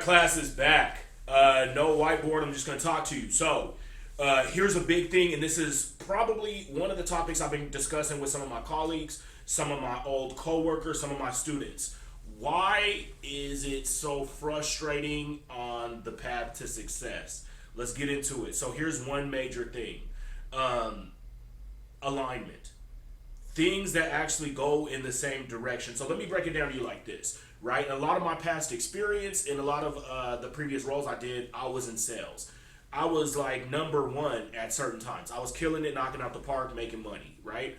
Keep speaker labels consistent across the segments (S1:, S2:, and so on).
S1: class is back. No whiteboard. I'm just going to talk to you. So, here's a big thing, and this is probably one of the topics I've been discussing with some of my colleagues, some of my old coworkers, some of my students. Why is it so frustrating on the path to success? Let's get into it. So, here's one major thing, alignment. Things that actually go in the same direction. So let me break it down to you like this, right? A lot of my past experience in a lot of the previous roles I did, I was in sales. I was like number one at certain times. I was killing it, knocking out the park, making money, right?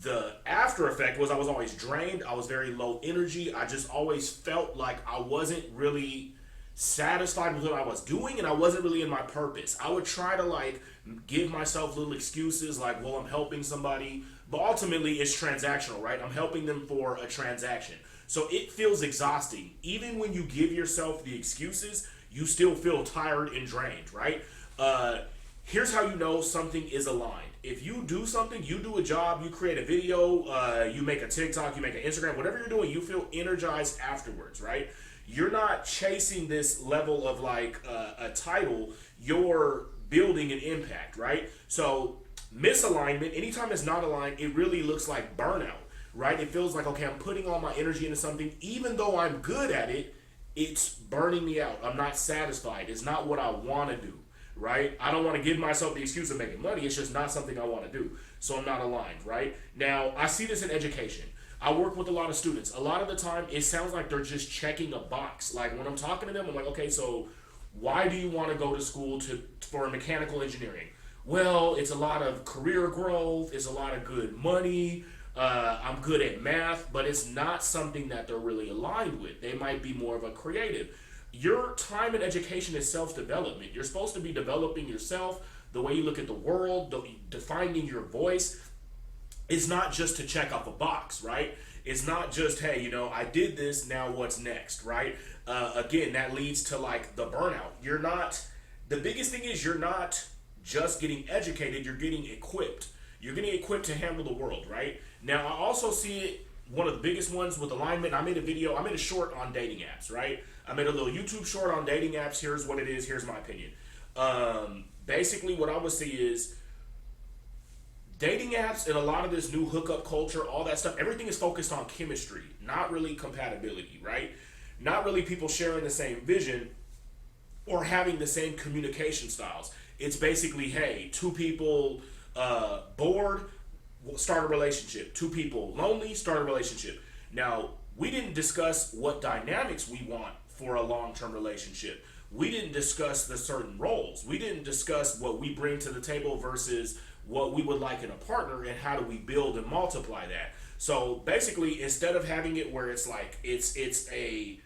S1: The after effect was I was always drained. I was very low energy. I just always felt like I wasn't really satisfied with what I was doing, and I wasn't really in my purpose. I would try to like give myself little excuses like, well, I'm helping somebody, but ultimately it's transactional, right? I'm helping them for a transaction. So it feels exhausting. Even when you give yourself the excuses, you still feel tired and drained, right? Here's how you know something is aligned. If you do something, you do a job, you create a video, you make a TikTok, you make an Instagram, whatever you're doing, you feel energized afterwards, right? You're not chasing this level of like a title, you're building an impact, right? So misalignment, anytime it's not aligned, it really looks like burnout, right? It feels like, okay, I'm putting all my energy into something, even though I'm good at it, it's burning me out. I'm not satisfied. It's not what I want to do, right? I don't want to give myself the excuse of making money. It's just not something I want to do. So I'm not aligned, right? Now, I see this in education. I work with a lot of students. A lot of the time, it sounds like they're just checking a box. Like when I'm talking to them, I'm like, okay, so why do you want to go to school for mechanical engineering? Well, it's a lot of career growth. It's a lot of good money. I'm good at math, but it's not something that they're really aligned with. They might be more of a creative. Your time in education is self-development. You're supposed to be developing yourself, the way you look at the world, defining your voice. It's not just to check off a box, right? It's not just, hey, I did this, now what's next, right? Again, that leads to like the burnout. The biggest thing is you're not just getting educated, you're getting equipped. You're getting equipped to handle the world, right? Now, I also see it, one of the biggest ones with alignment. I made a short on dating apps, right? I made a little YouTube short on dating apps. Here's what it is. Here's my opinion. Basically, what I would see is dating apps and a lot of this new hookup culture, all that stuff, everything is focused on chemistry, not really compatibility, right? Not really people sharing the same vision or having the same communication styles. It's basically, hey, two people bored, start a relationship. Two people lonely, start a relationship. Now, we didn't discuss what dynamics we want for a long-term relationship. We didn't discuss the certain roles. We didn't discuss what we bring to the table versus what we would like in a partner, and how do we build and multiply that. So basically, instead of having it where it's like it's a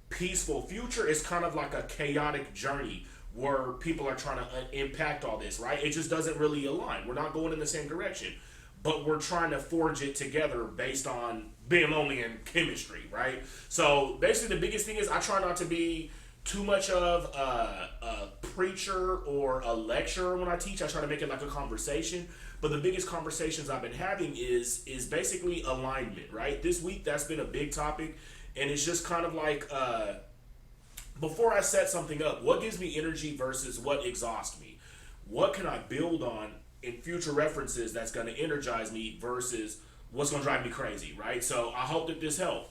S1: peaceful future, it's kind of like a chaotic journey where people are trying to impact all this, right? It just doesn't really align. We're not going in the same direction, but we're trying to forge it together based on being lonely and chemistry, right? So basically the biggest thing is I try not to be too much of a preacher or a lecturer when I teach. I try to make it like a conversation. But the biggest conversations I've been having is basically alignment, right? This week that's been a big topic, and it's just kind of like before I set something up, what gives me energy versus what exhausts me? What can I build on in future references that's going to energize me versus what's going to drive me crazy, right? So I hope that this helped.